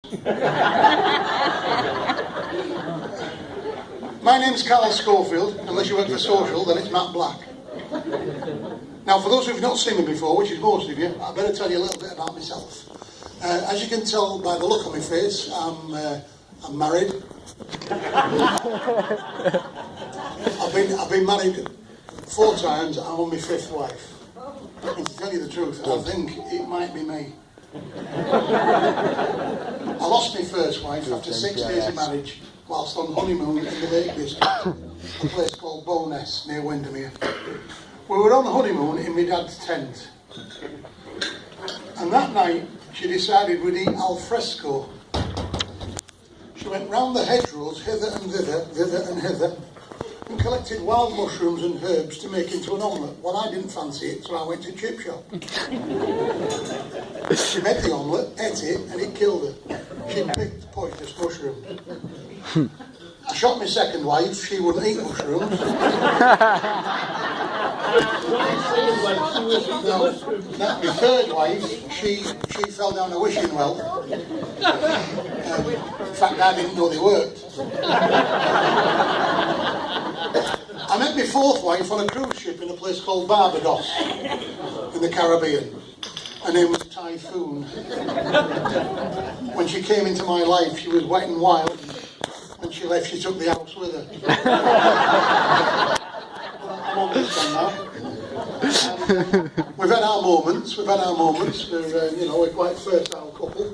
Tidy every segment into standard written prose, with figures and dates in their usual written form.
My name's Carl Schofield. Unless you work for Social, then it's Matt Black. Now, for those who've not seen me before, which is most of you, I better tell you a little bit about myself. As you can tell by the look on my face, I'm married. I've been married 4 times. I'm on my 5th wife. And to tell you the truth, I think it might be me. I lost my first wife after 6 days of marriage whilst on honeymoon in the Lake District, a place called Bowness near Windermere. We were on the honeymoon in my dad's tent, and that night she decided we'd eat al fresco. She went round the hedgerows hither and thither and hither, and collected wild mushrooms and herbs to make into an omelette. Well, I didn't fancy it, so I went to chip shop. She made the omelette, ate it, and it killed her. She picked poisonous mushroom. I shot my second wife. She wouldn't eat mushrooms. My third wife, she fell down a wishing well. In fact, I didn't know they worked. I met my 4th wife on a cruise ship in a place called Barbados in the Caribbean. Her name was Typhoon. When she came into my life, she was wet and wild. When she left, she took the house with her. I'm on this one now. We've had our moments. We're, we're quite a fertile couple.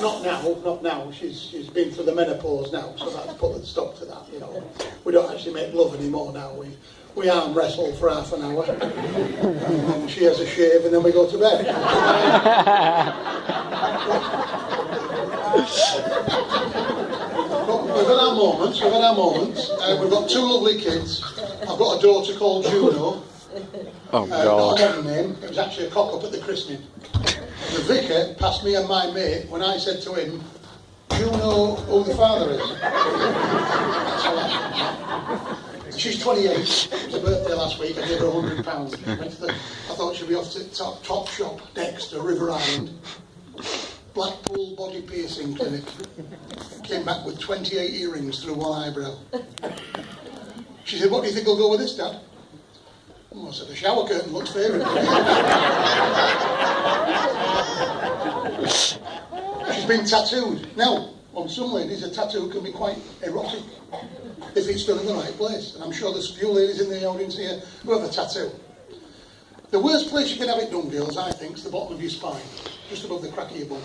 Not now. She's been through the menopause now, so that's put a stop to that. We don't actually make love anymore now. We arm wrestle for half an hour, and she has a shave, and then we go to bed. We've had our moments. We've got 2 lovely kids. I've got a daughter called Juno. Oh, God. Not a modern name. It was actually a cock-up at the christening. The vicar passed me and my mate when I said to him, "Do you know who the father is?" She's 28. It was her birthday last week. I gave her £100. I thought she'd be off to Top Shop next to River Island. Blackpool Body Piercing Clinic. Came back with 28 earrings through one eyebrow. She said, "What do you think will go with this, Dad?" I said, "The shower curtain looks favourite." She's been tattooed. Now, on some ladies, a tattoo can be quite erotic if it's done in the right place. And I'm sure there's a few ladies in the audience here who have a tattoo. The worst place you can have it done, girls, I think, is the bottom of your spine, just above the crack of your bum.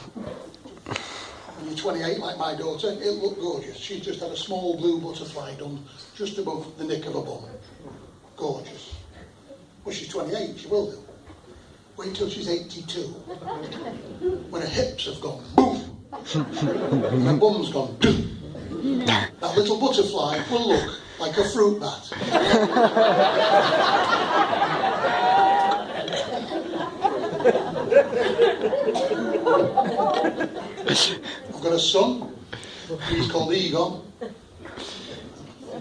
When you're 28, like my daughter, it'll look gorgeous. She's just had a small blue butterfly done just above the nick of her bum. Gorgeous. Well, she's 28, she will do. Wait till she's 82. When her hips have gone boom, and her bum's gone doom, that little butterfly will look like a fruit bat. I've got a son. He's called Egon.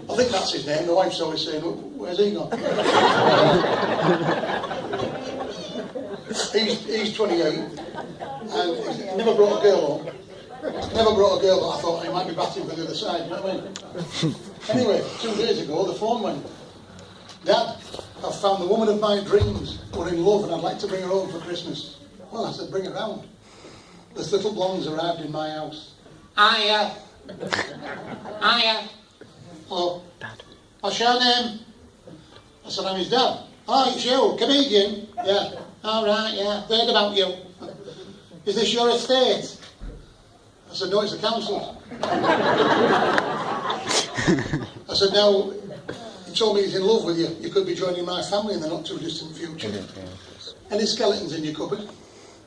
I think that's his name. The wife's always saying, "Where's Egon?" He's 28, and he's never brought a girl home. Never brought a girl that I thought he might be batting for the other side, you know what I mean? Anyway, 2 days ago, the phone went. "Dad, I've found the woman of my dreams. We're in love and I'd like to bring her home for Christmas." Well, I said, "Bring her round." This little blonde's arrived in my house. Hiya. Hello. Dad. "What's your name?" I said, "I'm his dad." "Oh, it's you, comedian." "Yeah." "All right, yeah, heard about you." "Is this your estate?" I said, "No, it's the council's." I said, "Now, he told me he's in love with you. You could be joining my family in the not too distant future. Any skeletons in your cupboard?"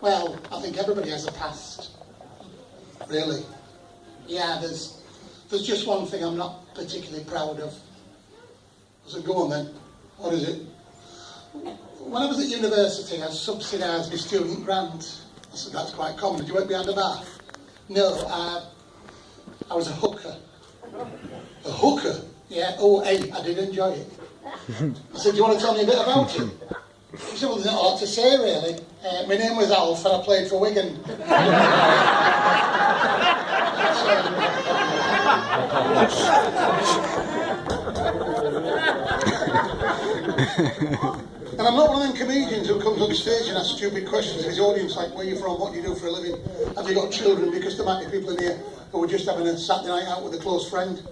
"Well, I think everybody has a past." "Really?" "Yeah, there's just one thing I'm not particularly proud of." I said, "Go on then. What is it?" "When I was at university, I subsidised my student grant." I said, "That's quite common. Did you work behind a bar?" "No, I was a hooker." "A hooker?" "Yeah, oh, hey, I did enjoy it." I said, "Do you want to tell me a bit about it?" He said, "Well, there's not a lot to say, really. My name was Alf, and I played for Wigan." And I'm not one of them comedians who comes on stage and asks stupid questions of his audience, like, where are you from, what do you do for a living, have you got children, because there might be people in here who were just having a Saturday night out with a close friend,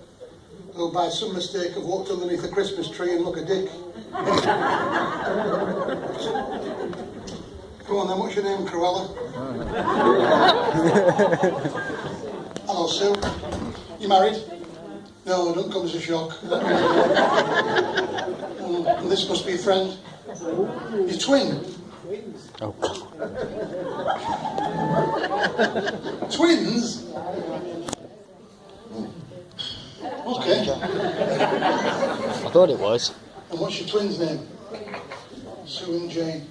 who by some mistake have walked underneath a Christmas tree and look a dick. Go on then, what's your name, Cruella? Hello, Sue. You married? No, don't come as a shock. And this must be a friend. Your twin? Oh. Twins? Okay. I thought it was. And what's your twin's name? Sue and Jane.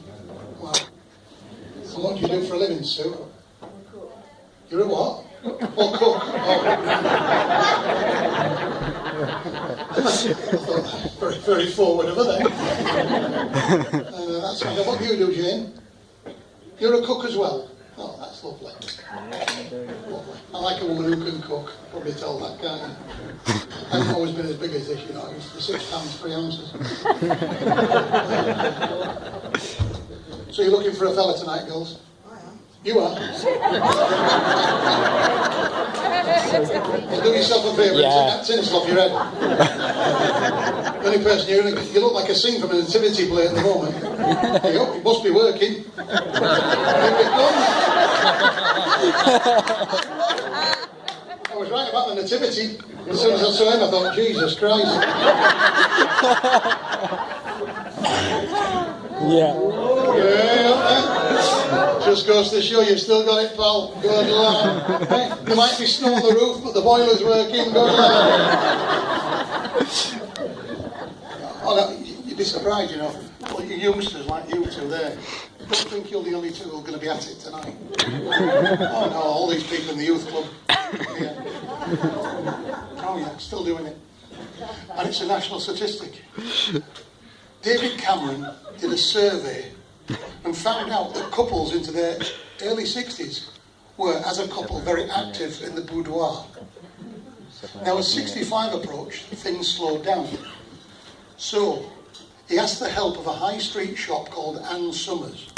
Wow. And what do you do for a living, Sue? You're a what? Oh, cook. Oh. Very, very forward over there. That's kind of what you do, Jane. You're a cook as well. Oh, that's lovely. I like a woman who can cook. Probably tell that, can't you? I haven't always been as big as this, you know. I used to be 6 pounds 3 ounces. So you're looking for a fella tonight, girls? I am. You are? Well, do yourself a favour and take that tinsel off your head. The only person you look like a scene from a nativity play at the moment. There you go, it must be working. Here it comes. I was right about the nativity. As soon as I saw him, I thought, Jesus Christ. Yeah. Just goes to show you've still got it, pal. Good lad. Hey, there might be snow on the roof, but the boiler's working. Good lad. Oh, no, you'd be surprised, you know. Well, you youngsters like you two there. Don't think you're the only two who are going to be at it tonight. Oh no, all these people in the youth club. Yeah. Oh yeah, still doing it. And it's a national statistic. David Cameron did a survey and found out that couples into their early 60s were, as a couple, very active in the boudoir. Now, as 65 approached, things slowed down. So, he asked the help of a high street shop called Ann Summers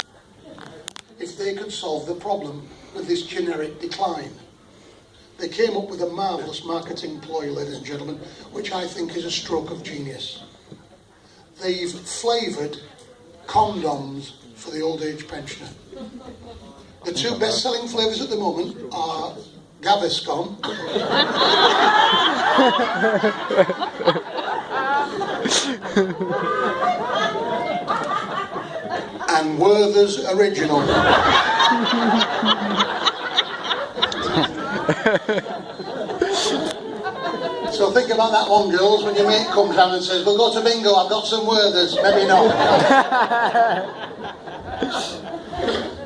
if they could solve the problem with this generic decline. They came up with a marvellous marketing ploy, ladies and gentlemen, which I think is a stroke of genius. They've flavoured condoms for the old age pensioner. The two best-selling flavours at the moment are Gaviscon and Werther's Original. So think about that one, girls, when your mate comes down and says, we'll go to bingo, I've got some Werther's. Maybe not.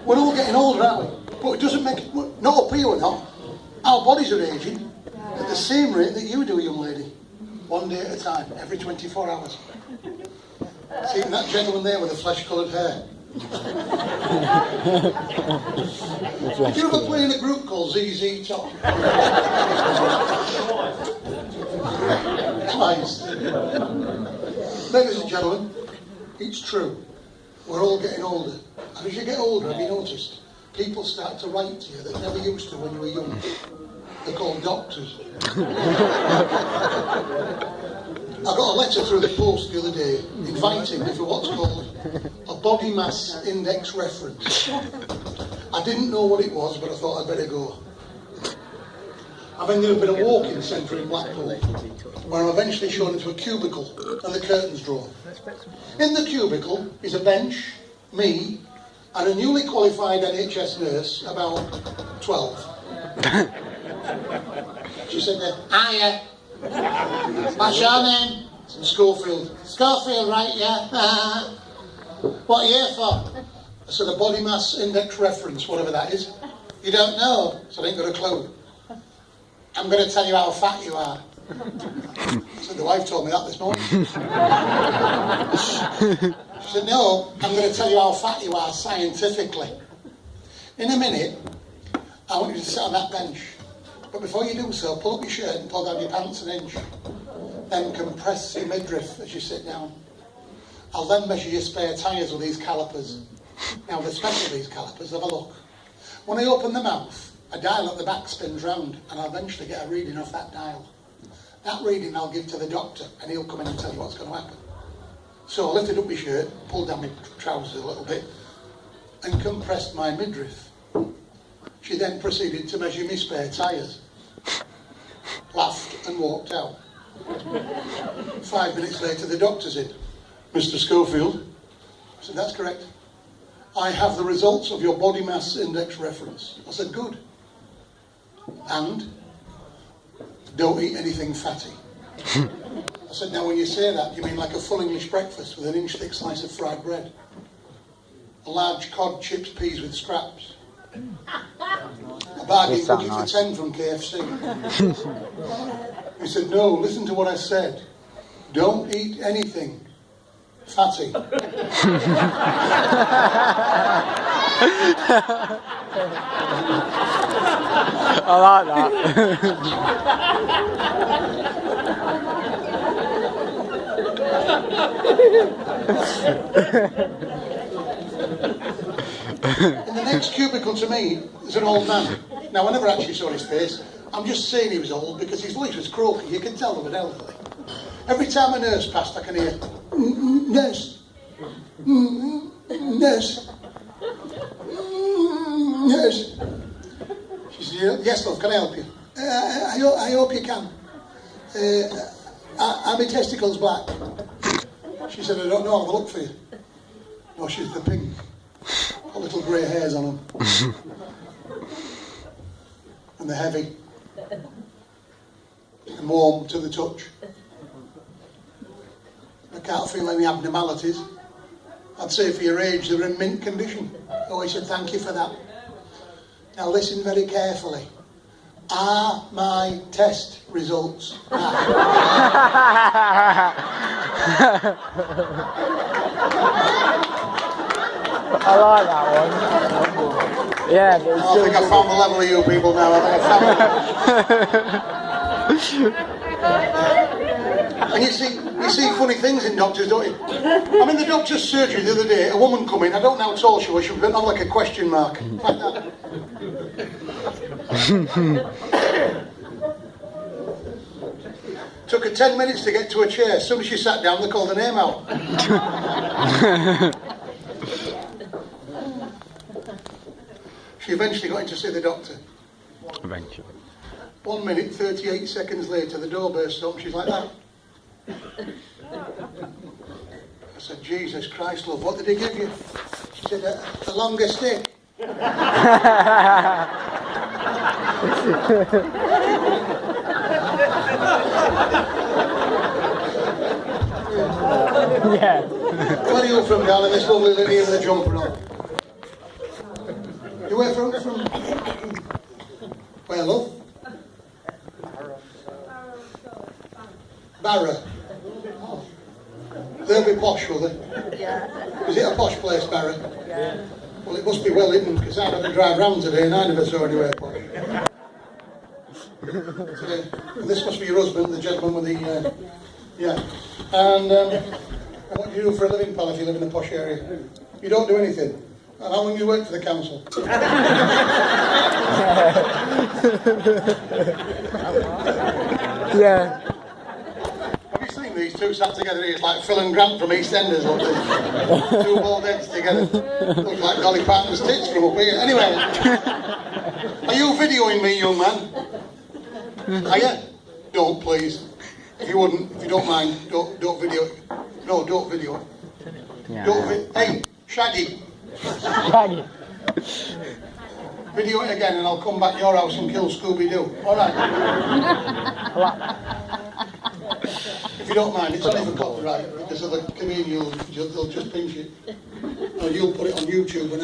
We're all getting older, aren't we? But it doesn't make it, not up here or not. Our bodies are aging at the same rate that you do, young lady. One day at a time, every 24 hours. See that gentleman there with the flesh-coloured hair? Did you ever play in a group called ZZ Top? Twice. Ladies and gentlemen, it's true. We're all getting older. And as you get older, have you noticed? People start to write to you that they never used to when you were young. They're called doctors. I got a letter through the post the other day inviting me for what's called a body mass index reference. I didn't know what it was, but I thought I'd better go. I've ended up in a walking centre in Blackpool, where I'm eventually shown into a cubicle and the curtains drawn. In the cubicle is a bench, me, and a newly qualified NHS nurse, about 12. She said, hiya. What's your name? Schofield. Schofield, right, yeah. What are you here for? I said, a body mass index reference, whatever that is. You don't know? So I ain't got a clue. I'm going to tell you how fat you are. So the wife told me that this morning. She said, no, I'm going to tell you how fat you are scientifically. In a minute, I want you to sit on that bench. But before you do so, pull up your shirt and pull down your pants an inch. Then compress your midriff as you sit down. I'll then measure your spare tyres with these calipers. Now they're special, these calipers, have a look. When I open the mouth, a dial at the back spins round and I'll eventually get a reading off that dial. That reading I'll give to the doctor and he'll come in and tell you what's going to happen. So I lifted up my shirt, pulled down my trousers a little bit and compressed my midriff. She then proceeded to measure my spare tyres, laughed and walked out. 5 minutes later the doctor's in. Mr. Schofield, I said, that's correct. I have the results of your body mass index reference. I said, good. And don't eat anything fatty. I said, now when you say that, you mean like a full English breakfast with an inch thick slice of fried bread? A large cod, chips, peas with scraps? A bargain cookie for 10 from KFC? He said, no, listen to what I said. Don't eat anything fatty. I like that. In the next cubicle to me, there's an old man. Now, I never actually saw his face. I'm just saying he was old because his voice was croaky. You can tell they were elderly. Every time a nurse passed, I can hear, nurse, nurse, nurse. She said, yes, love, can I help you? I hope you can. Are my testicles black? She said, I don't know, I'll have a look for you. No, she's the pink. Got little grey hairs on them. And they're heavy. And warm to the touch. I can't feel any abnormalities. I'd say for your age, they're in mint condition. Oh, he said, thank you for that. Now listen very carefully. Are my test results back? I like that one. Yeah, but I think I found the level of you people now. I think I found And you see funny things in doctors, don't you? I'm in the doctor's surgery the other day. A woman come in. I don't know how tall she was. She was not like a question mark. Like that. Took her 10 minutes to get to a chair. As soon as she sat down, they called her name out. She eventually got in to see the doctor. Eventually. 1 minute, 38 seconds later, the door burst open. She's like that. I said, Jesus Christ, love, what did he give you? She said, a longer stick. Yeah. Where are you from, darling? This lovely lady with a jumper on. You where from? Where, love? Barra. Oh. They'll be posh, will they? Yeah. Is it a posh place, Barra? Yeah. Well, it must be well hidden, because I had to drive round today and I never saw anywhere posh. And this must be your husband, the gentleman with the... yeah. And what do you do for a living, pal, if you live in a posh area? You don't do anything. And how long do you work for the council? Yeah. Have you seen these two sat together here? It's like Phil and Grant from EastEnders, look. Two bald heads together. Look like Dolly Parton's tits from up here. Anyway, are you videoing me, young man? Are you? Don't, please. If you wouldn't, if you don't mind, don't video it. No, don't video it. Yeah. Hey, Shaggy. Shaggy. Video it again and I'll come back to your house and kill Scooby-Doo. Alright? If you don't mind, it's only for copyright, because of the comedian, they'll just pinch it. Or you'll put it on YouTube and